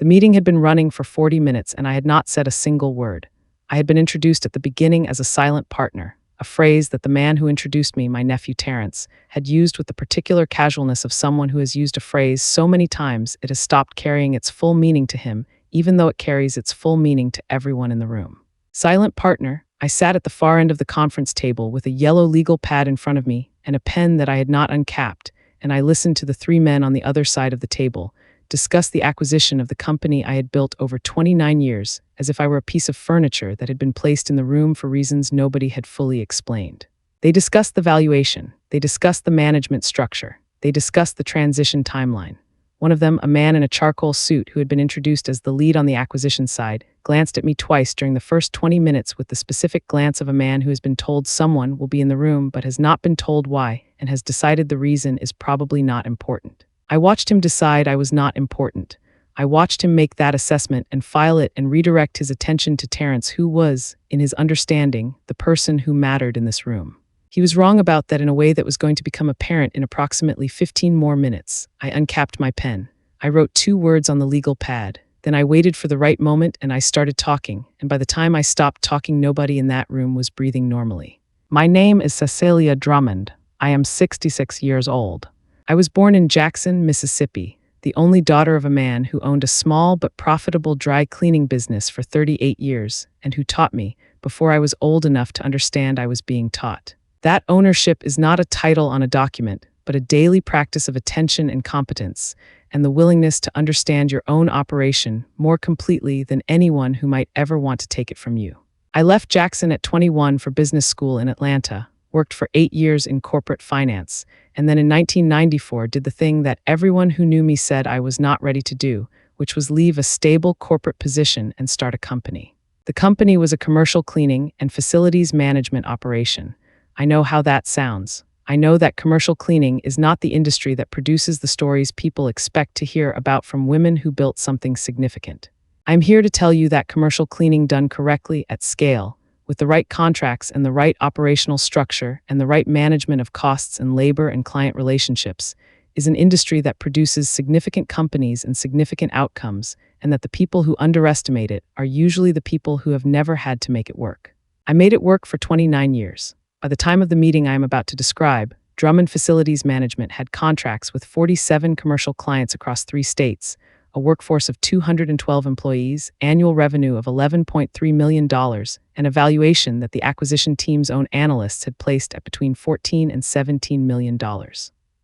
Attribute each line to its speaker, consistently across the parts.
Speaker 1: The meeting had been running for 40 minutes and I had not said a single word. I had been introduced at the beginning as a silent partner, a phrase that the man who introduced me, my nephew Terrence, had used with the particular casualness of someone who has used a phrase so many times it has stopped carrying its full meaning to him, even though it carries its full meaning to everyone in the room. Silent partner, I sat at the far end of the conference table with a yellow legal pad in front of me and a pen that I had not uncapped, and I listened to the three men on the other side of the table discuss the acquisition of the company I had built over 29 years, as if I were a piece of furniture that had been placed in the room for reasons nobody had fully explained. They discussed the valuation, they discussed the management structure, they discussed the transition timeline. One of them, a man in a charcoal suit who had been introduced as the lead on the acquisition side, glanced at me twice during the first 20 minutes with the specific glance of a man who has been told someone will be in the room but has not been told why and has decided the reason is probably not important. I watched him decide I was not important. I watched him make that assessment and file it and redirect his attention to Terrence, who was, in his understanding, the person who mattered in this room. He was wrong about that in a way that was going to become apparent in approximately 15 more minutes. I uncapped my pen. I wrote 2 words on the legal pad. Then I waited for the right moment and I started talking, and by the time I stopped talking, nobody in that room was breathing normally. My name is Cecelia Drummond. I am 66 years old. I was born in Jackson, Mississippi, the only daughter of a man who owned a small but profitable dry cleaning business for 38 years and who taught me before I was old enough to understand I was being taught. That ownership is not a title on a document, but a daily practice of attention and competence, and the willingness to understand your own operation more completely than anyone who might ever want to take it from you. I left Jackson at 21 for business school in Atlanta, worked for 8 years in corporate finance, and then in 1994 did the thing that everyone who knew me said I was not ready to do, which was leave a stable corporate position and start a company. The company was a commercial cleaning and facilities management operation. I know how that sounds. I know that commercial cleaning is not the industry that produces the stories people expect to hear about from women who built something significant. I'm here to tell you that commercial cleaning done correctly at scale, with the right contracts and the right operational structure and the right management of costs and labor and client relationships, is an industry that produces significant companies and significant outcomes, and that the people who underestimate it are usually the people who have never had to make it work. I made it work for 29 years. By the time of the meeting I am about to describe, Drummond Facilities Management had contracts with 47 commercial clients across 3 states, a workforce of 212 employees, annual revenue of $11.3 million, and a valuation that the acquisition team's own analysts had placed at between $14 and $17 million.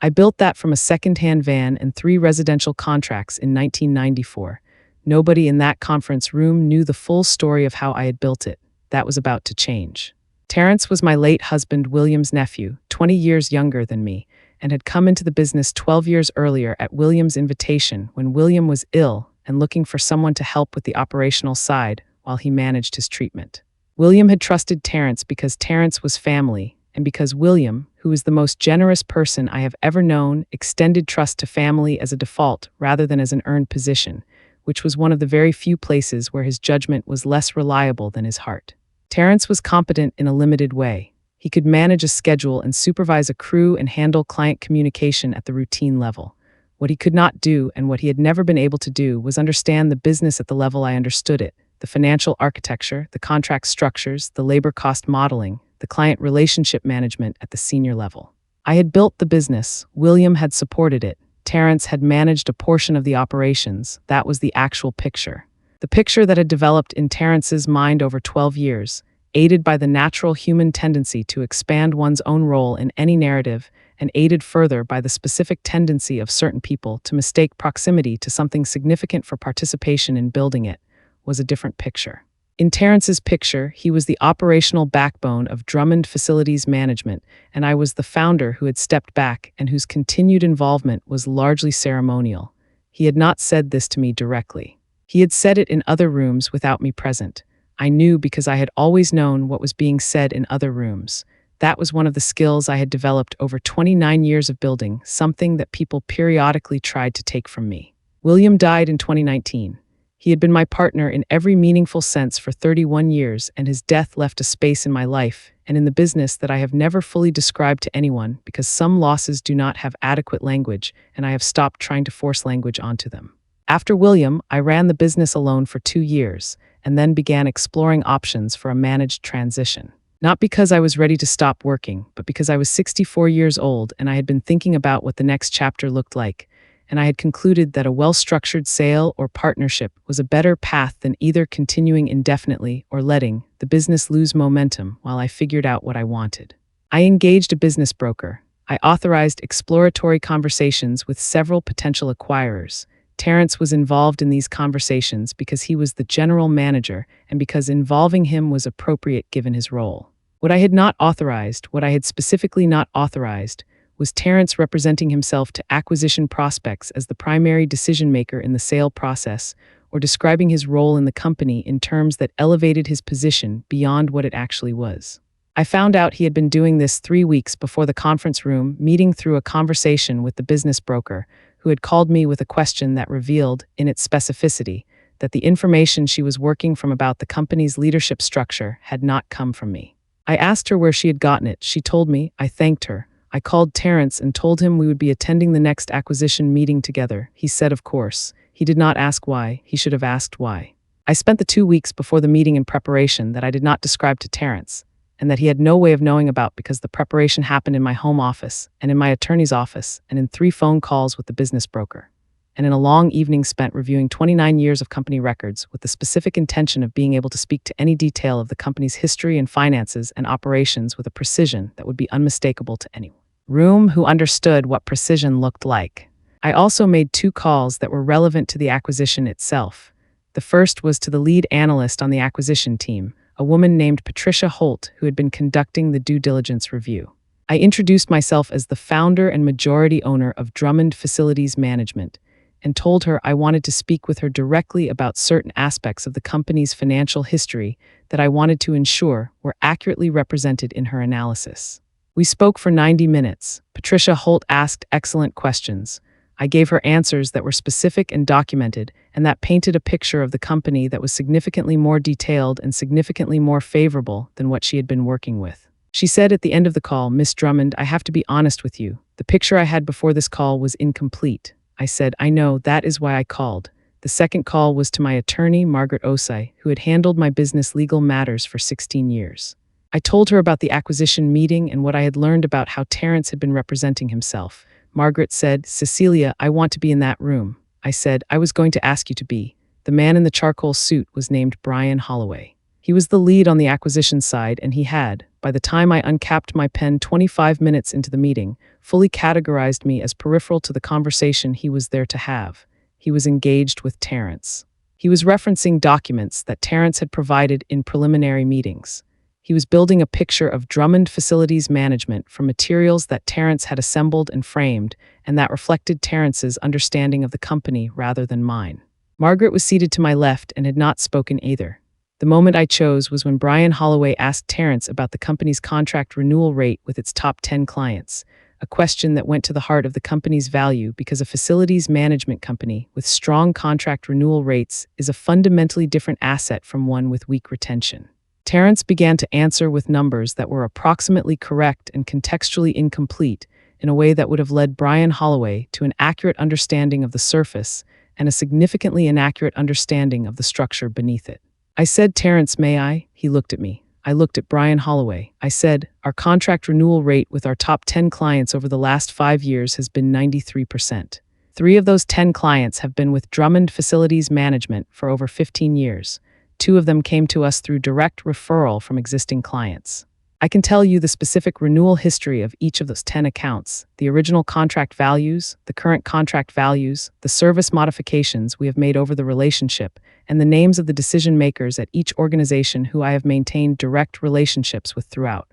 Speaker 1: I built that from a secondhand van and 3 residential contracts in 1994. Nobody in that conference room knew the full story of how I had built it. That was about to change. Terrence was my late husband William's nephew, 20 years younger than me, and had come into the business 12 years earlier at William's invitation when William was ill and looking for someone to help with the operational side while he managed his treatment. William had trusted Terrence because Terrence was family, and because William, who is the most generous person I have ever known, extended trust to family as a default rather than as an earned position, which was one of the very few places where his judgment was less reliable than his heart. Terrence was competent in a limited way. He could manage a schedule and supervise a crew and handle client communication at the routine level. What he could not do, and what he had never been able to do, was understand the business at the level I understood it, the financial architecture, the contract structures, the labor cost modeling, the client relationship management at the senior level. I had built the business, William had supported it, Terrence had managed a portion of the operations. That was the actual picture. The picture that had developed in Terrence's mind over 12 years, aided by the natural human tendency to expand one's own role in any narrative, and aided further by the specific tendency of certain people to mistake proximity to something significant for participation in building it, was a different picture. In Terrence's picture, he was the operational backbone of Drummond Facilities Management, and I was the founder who had stepped back and whose continued involvement was largely ceremonial. He had not said this to me directly. He had said it in other rooms without me present. I knew because I had always known what was being said in other rooms. That was one of the skills I had developed over 29 years of building, something that people periodically tried to take from me. William died in 2019. He had been my partner in every meaningful sense for 31 years, and his death left a space in my life and in the business that I have never fully described to anyone because some losses do not have adequate language, and I have stopped trying to force language onto them. After William, I ran the business alone for 2 years and then began exploring options for a managed transition. Not because I was ready to stop working, but because I was 64 years old and I had been thinking about what the next chapter looked like, and I had concluded that a well-structured sale or partnership was a better path than either continuing indefinitely or letting the business lose momentum while I figured out what I wanted. I engaged a business broker. I authorized exploratory conversations with several potential acquirers. Terrence was involved in these conversations because he was the general manager and because involving him was appropriate given his role. What I had specifically not authorized, was Terrence representing himself to acquisition prospects as the primary decision-maker in the sale process, or describing his role in the company in terms that elevated his position beyond what it actually was. I found out he had been doing this 3 weeks before the conference room meeting through a conversation with the business broker, who had called me with a question that revealed, in its specificity, that the information she was working from about the company's leadership structure had not come from me. I asked her where she had gotten it. She told me. I thanked her. I called Terrence and told him we would be attending the next acquisition meeting together. He said, of course. He did not ask why. He should have asked why. I spent the 2 weeks before the meeting in preparation that I did not describe to Terrence, and that he had no way of knowing about because the preparation happened in my home office, and in my attorney's office, and in 3 phone calls with the business broker, and in a long evening spent reviewing 29 years of company records with the specific intention of being able to speak to any detail of the company's history and finances and operations with a precision that would be unmistakable to anyone who understood what precision looked like. I also made 2 calls that were relevant to the acquisition itself. The first was to the lead analyst on the acquisition team, a woman named Patricia Holt, who had been conducting the due diligence review. I introduced myself as the founder and majority owner of Drummond Facilities Management, and told her I wanted to speak with her directly about certain aspects of the company's financial history that I wanted to ensure were accurately represented in her analysis. We spoke for 90 minutes. Patricia Holt asked excellent questions. I gave her answers that were specific and documented, and that painted a picture of the company that was significantly more detailed and significantly more favorable than what she had been working with. She said at the end of the call, Miss Drummond, I have to be honest with you. The picture I had before this call was incomplete. I said, I know, that is why I called. The second call was to my attorney, Margaret Osei, who had handled my business legal matters for 16 years. I told her about the acquisition meeting and what I had learned about how Terrence had been representing himself. Margaret said, Cecelia, I want to be in that room. I said, I was going to ask you to be. The man in the charcoal suit was named Brian Holloway. He was the lead on the acquisition side, and he had, by the time I uncapped my pen 25 minutes into the meeting, fully categorized me as peripheral to the conversation he was there to have. He was engaged with Terrence. He was referencing documents that Terrence had provided in preliminary meetings. He was building a picture of Drummond Facilities Management from materials that Terrence had assembled and framed, and that reflected Terrence's understanding of the company rather than mine. Margaret was seated to my left and had not spoken either. The moment I chose was when Brian Holloway asked Terrence about the company's contract renewal rate with its top 10 clients, a question that went to the heart of the company's value because a facilities management company with strong contract renewal rates is a fundamentally different asset from one with weak retention. Terrence began to answer with numbers that were approximately correct and contextually incomplete in a way that would have led Brian Holloway to an accurate understanding of the surface and a significantly inaccurate understanding of the structure beneath it. I said, Terrence, may I? He looked at me. I looked at Brian Holloway. I said, our contract renewal rate with our top 10 clients over the last 5 years has been 93%. 3 of those 10 clients have been with Drummond Facilities Management for over 15 years. 2 of them came to us through direct referral from existing clients. I can tell you the specific renewal history of each of those 10 accounts, the original contract values, the current contract values, the service modifications we have made over the relationship, and the names of the decision makers at each organization who I have maintained direct relationships with throughout.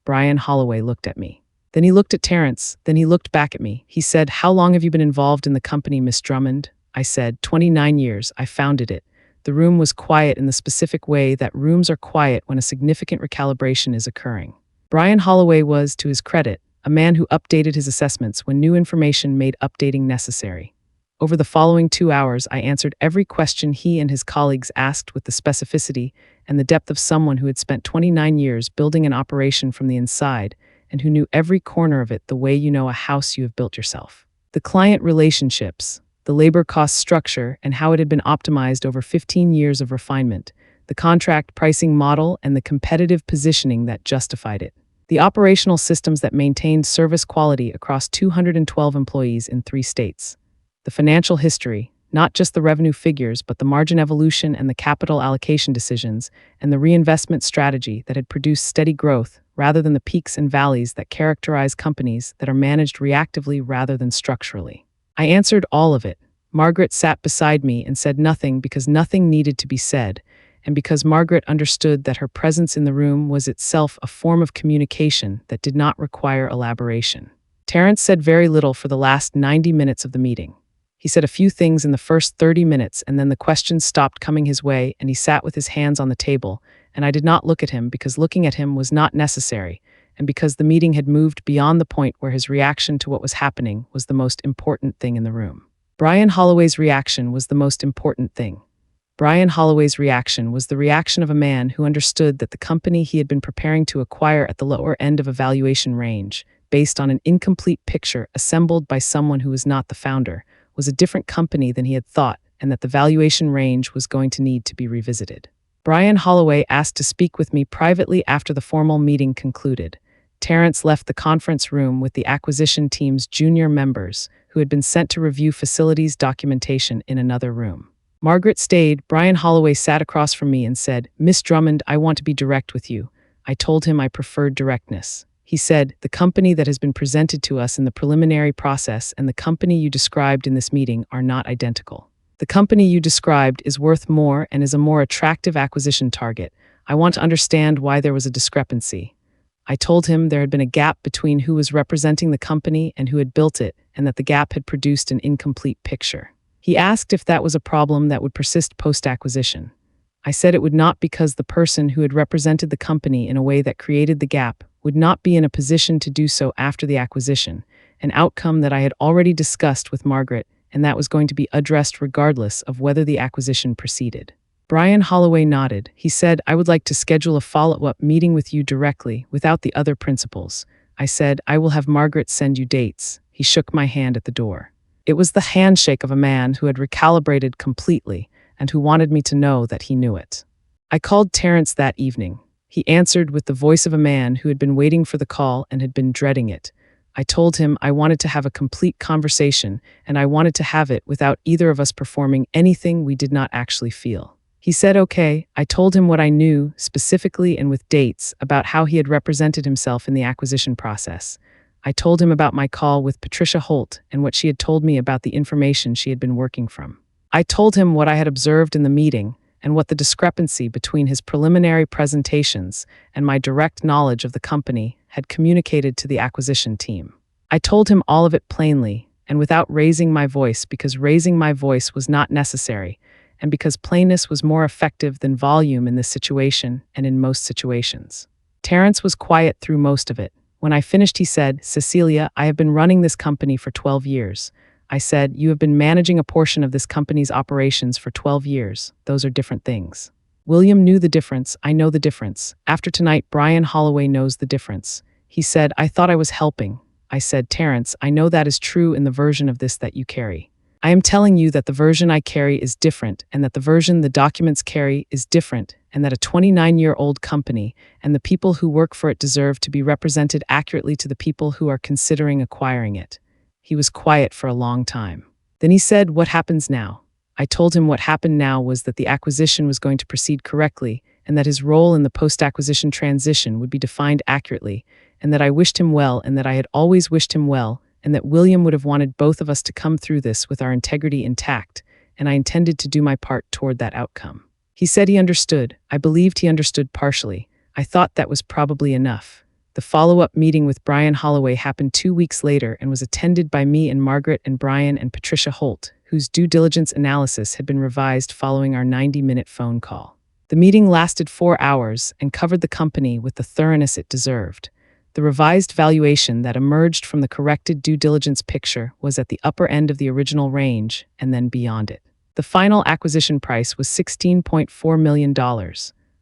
Speaker 1: Brian Holloway looked at me. Then he looked at Terrence. Then he looked back at me. He said, how long have you been involved in the company, Miss Drummond? I said, 29 years. I founded it. The room was quiet in the specific way that rooms are quiet when a significant recalibration is occurring. Brian Holloway was, to his credit, a man who updated his assessments when new information made updating necessary. Over the following 2 hours, I answered every question he and his colleagues asked with the specificity and the depth of someone who had spent 29 years building an operation from the inside and who knew every corner of it the way you know a house you have built yourself. The client relationships, the labor cost structure, and how it had been optimized over 15 years of refinement, the contract pricing model, and the competitive positioning that justified it, the operational systems that maintained service quality across 212 employees in 3 states, the financial history, not just the revenue figures, but the margin evolution and the capital allocation decisions, and the reinvestment strategy that had produced steady growth rather than the peaks and valleys that characterize companies that are managed reactively rather than structurally. I answered all of it. Margaret sat beside me and said nothing because nothing needed to be said, and because Margaret understood that her presence in the room was itself a form of communication that did not require elaboration. Terrence said very little for the last 90 minutes of the meeting. He said a few things in the first 30 minutes, and then the questions stopped coming his way, and he sat with his hands on the table, and I did not look at him because looking at him was not necessary, and because the meeting had moved beyond the point where his reaction to what was happening was the most important thing in the room. Brian Holloway's reaction was the most important thing. Brian Holloway's reaction was the reaction of a man who understood that the company he had been preparing to acquire at the lower end of a valuation range, based on an incomplete picture assembled by someone who was not the founder, was a different company than he had thought, and that the valuation range was going to need to be revisited. Brian Holloway asked to speak with me privately after the formal meeting concluded. Terrence left the conference room with the acquisition team's junior members, who had been sent to review facilities documentation in another room. Margaret stayed. Brian Holloway sat across from me and said, "Miss Drummond, I want to be direct with you." I told him I preferred directness. He said, "The company that has been presented to us in the preliminary process and the company you described in this meeting are not identical. The company you described is worth more and is a more attractive acquisition target. I want to understand why there was a discrepancy." I told him there had been a gap between who was representing the company and who had built it, and that the gap had produced an incomplete picture. He asked if that was a problem that would persist post-acquisition. I said it would not, because the person who had represented the company in a way that created the gap would not be in a position to do so after the acquisition, an outcome that I had already discussed with Margaret, and that was going to be addressed regardless of whether the acquisition proceeded. Brian Holloway nodded. He said, "I would like to schedule a follow-up meeting with you directly, without the other principals." I said, "I will have Margaret send you dates." He shook my hand at the door. It was the handshake of a man who had recalibrated completely, and who wanted me to know that he knew it. I called Terrence that evening. He answered with the voice of a man who had been waiting for the call and had been dreading it. I told him I wanted to have a complete conversation, and I wanted to have it without either of us performing anything we did not actually feel. He said okay. I told him what I knew, specifically and with dates, about how he had represented himself in the acquisition process. I told him about my call with Patricia Holt and what she had told me about the information she had been working from. I told him what I had observed in the meeting and what the discrepancy between his preliminary presentations and my direct knowledge of the company had communicated to the acquisition team. I told him all of it plainly and without raising my voice, because raising my voice was not necessary, and because plainness was more effective than volume in this situation and in most situations. Terrence was quiet through most of it. When I finished, he said, "Cecelia, I have been running this company for 12 years. I said, "You have been managing a portion of this company's operations for 12 years. Those are different things." William knew the difference. I know the difference. After tonight, Brian Holloway knows the difference. He said, "I thought I was helping." I said, "Terrence, I know that is true in the version of this that you carry. I am telling you that the version I carry is different, and that the version the documents carry is different, and that a 29-year-old company and the people who work for it deserve to be represented accurately to the people who are considering acquiring it." He was quiet for a long time. Then he said, "What happens now?" I told him what happened now was that the acquisition was going to proceed correctly, and that his role in the post-acquisition transition would be defined accurately, and that I wished him well, and that I had always wished him well, and that William would have wanted both of us to come through this with our integrity intact, and I intended to do my part toward that outcome. He said he understood. I believed he understood partially. I thought that was probably enough. The follow-up meeting with Brian Holloway happened 2 weeks later and was attended by me and Margaret and Brian and Patricia Holt, whose due diligence analysis had been revised following our 90-minute phone call. The meeting lasted 4 hours and covered the company with the thoroughness it deserved. The revised valuation that emerged from the corrected due diligence picture was at the upper end of the original range and then beyond it. The final acquisition price was $16.4 million.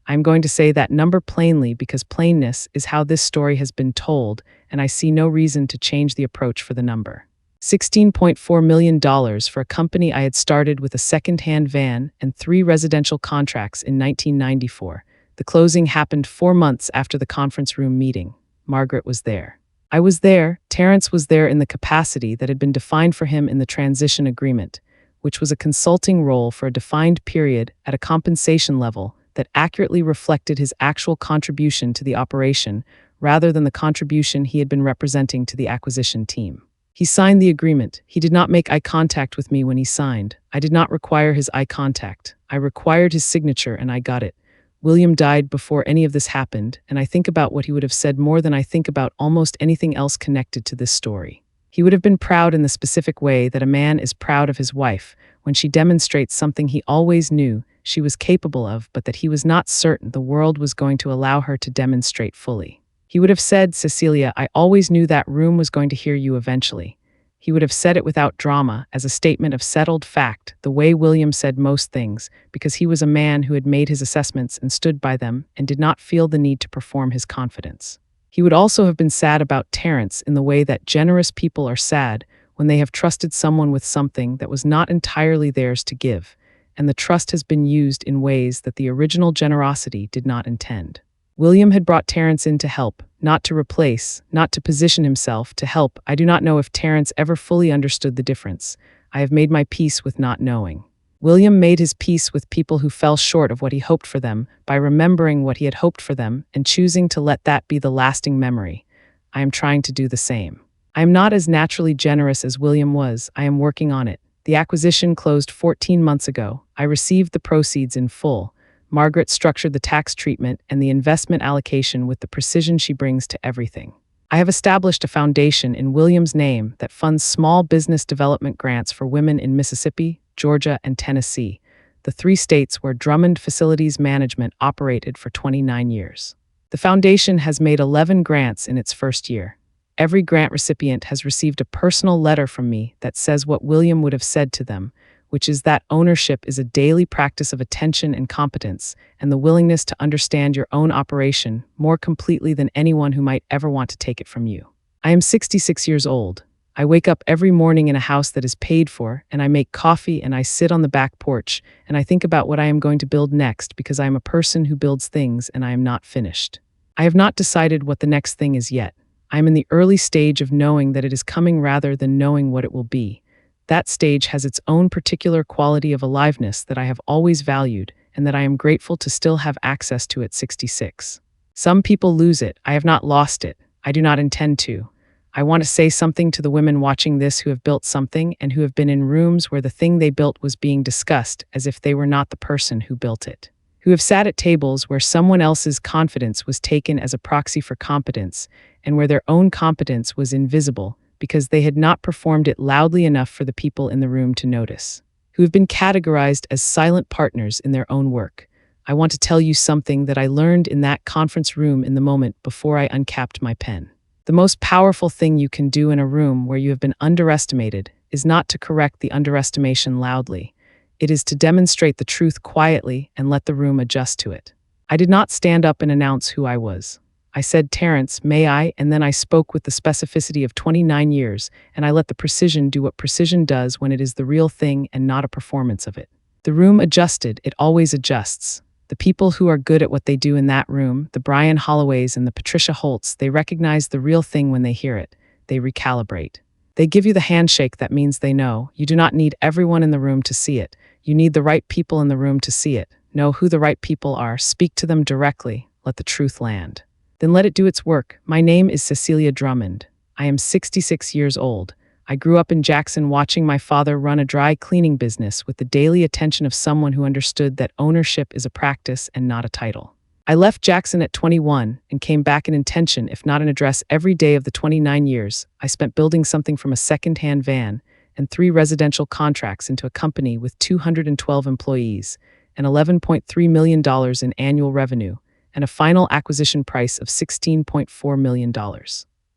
Speaker 1: I'm going to say that number plainly because plainness is how this story has been told, and I see no reason to change the approach for the number. $16.4 million for a company I had started with a secondhand van and 3 residential contracts in 1994. The closing happened 4 months after the conference room meeting. Margaret was there. I was there. Terrence was there in the capacity that had been defined for him in the transition agreement, which was a consulting role for a defined period at a compensation level that accurately reflected his actual contribution to the operation rather than the contribution he had been representing to the acquisition team. He signed the agreement. He did not make eye contact with me when he signed. I did not require his eye contact. I required his signature, and I got it. William died before any of this happened, and I think about what he would have said more than I think about almost anything else connected to this story. He would have been proud in the specific way that a man is proud of his wife when she demonstrates something he always knew she was capable of, but that he was not certain the world was going to allow her to demonstrate fully. He would have said, "Cecelia, I always knew that room was going to hear you eventually." He would have said it without drama, as a statement of settled fact, the way William said most things, because he was a man who had made his assessments and stood by them and did not feel the need to perform his confidence. He would also have been sad about Terrence in the way that generous people are sad when they have trusted someone with something that was not entirely theirs to give, and the trust has been used in ways that the original generosity did not intend. William had brought Terrence in to help, not to replace, not to position himself, to help. I do not know if Terrence ever fully understood the difference. I have made my peace with not knowing. William made his peace with people who fell short of what he hoped for them by remembering what he had hoped for them and choosing to let that be the lasting memory. I am trying to do the same. I am not as naturally generous as William was. I am working on it. The acquisition closed 14 months ago. I received the proceeds in full. Margaret structured the tax treatment and the investment allocation with the precision she brings to everything. I have established a foundation in William's name that funds small business development grants for women in Mississippi, Georgia, and Tennessee, the 3 states where Drummond Facilities Management operated for 29 years. The foundation has made 11 grants in its first year. Every grant recipient has received a personal letter from me that says what William would have said to them, which is that ownership is a daily practice of attention and competence, and the willingness to understand your own operation more completely than anyone who might ever want to take it from you. I am 66 years old. I wake up every morning in a house that is paid for, and I make coffee and I sit on the back porch, and I think about what I am going to build next because I am a person who builds things and I am not finished. I have not decided what the next thing is yet. I am in the early stage of knowing that it is coming rather than knowing what it will be. That stage has its own particular quality of aliveness that I have always valued and that I am grateful to still have access to at 66. Some people lose it. I have not lost it. I do not intend to. I want to say something to the women watching this who have built something and who have been in rooms where the thing they built was being discussed as if they were not the person who built it, who have sat at tables where someone else's confidence was taken as a proxy for competence and where their own competence was invisible because they had not performed it loudly enough for the people in the room to notice, who have been categorized as silent partners in their own work. I want to tell you something that I learned in that conference room in the moment before I uncapped my pen. The most powerful thing you can do in a room where you have been underestimated is not to correct the underestimation loudly. It is to demonstrate the truth quietly and let the room adjust to it. I did not stand up and announce who I was. I said, "Terrence, may I?" And then I spoke with the specificity of 29 years, and I let the precision do what precision does when it is the real thing and not a performance of it. The room adjusted. It always adjusts. The people who are good at what they do in that room, the Brian Holloways and the Patricia Holtz, they recognize the real thing when they hear it. They recalibrate. They give you the handshake that means they know. You do not need everyone in the room to see it. You need the right people in the room to see it. Know who the right people are. Speak to them directly. Let the truth land. Then let it do its work. My name is Cecelia Drummond. I am 66 years old. I grew up in Jackson watching my father run a dry cleaning business with the daily attention of someone who understood that ownership is a practice and not a title. I left Jackson at 21 and came back in intention, if not an address, every day of the 29 years I spent building something from a second-hand van and 3 residential contracts into a company with 212 employees and $11.3 million in annual revenue and a final acquisition price of $16.4 million.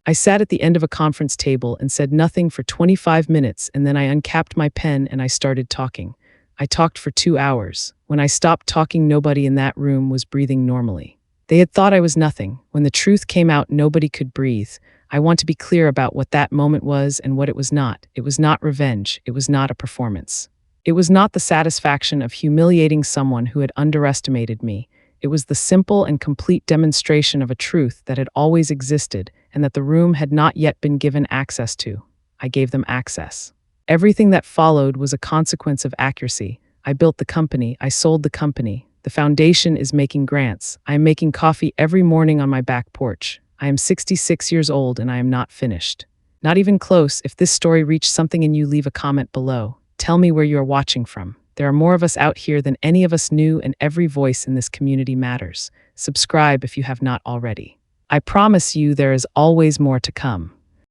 Speaker 1: I sat at the end of a conference table and said nothing for 25 minutes, and then I uncapped my pen and I started talking. I talked for 2 hours. When I stopped talking, nobody in that room was breathing normally. They had thought I was nothing. When the truth came out, nobody could breathe. I want to be clear about what that moment was and what it was not. It was not revenge. It was not a performance. It was not the satisfaction of humiliating someone who had underestimated me. It was the simple and complete demonstration of a truth that had always existed and that the room had not yet been given access to. I gave them access. Everything that followed was a consequence of accuracy. I built the company. I sold the company. The foundation is making grants. I am making coffee every morning on my back porch. I am 66 years old and I am not finished. Not even close. If this story reached something in you, leave a comment below. Tell me where you are watching from. There are more of us out here than any of us knew, and every voice in this community matters. Subscribe if you have not already. I promise you there is always more to come.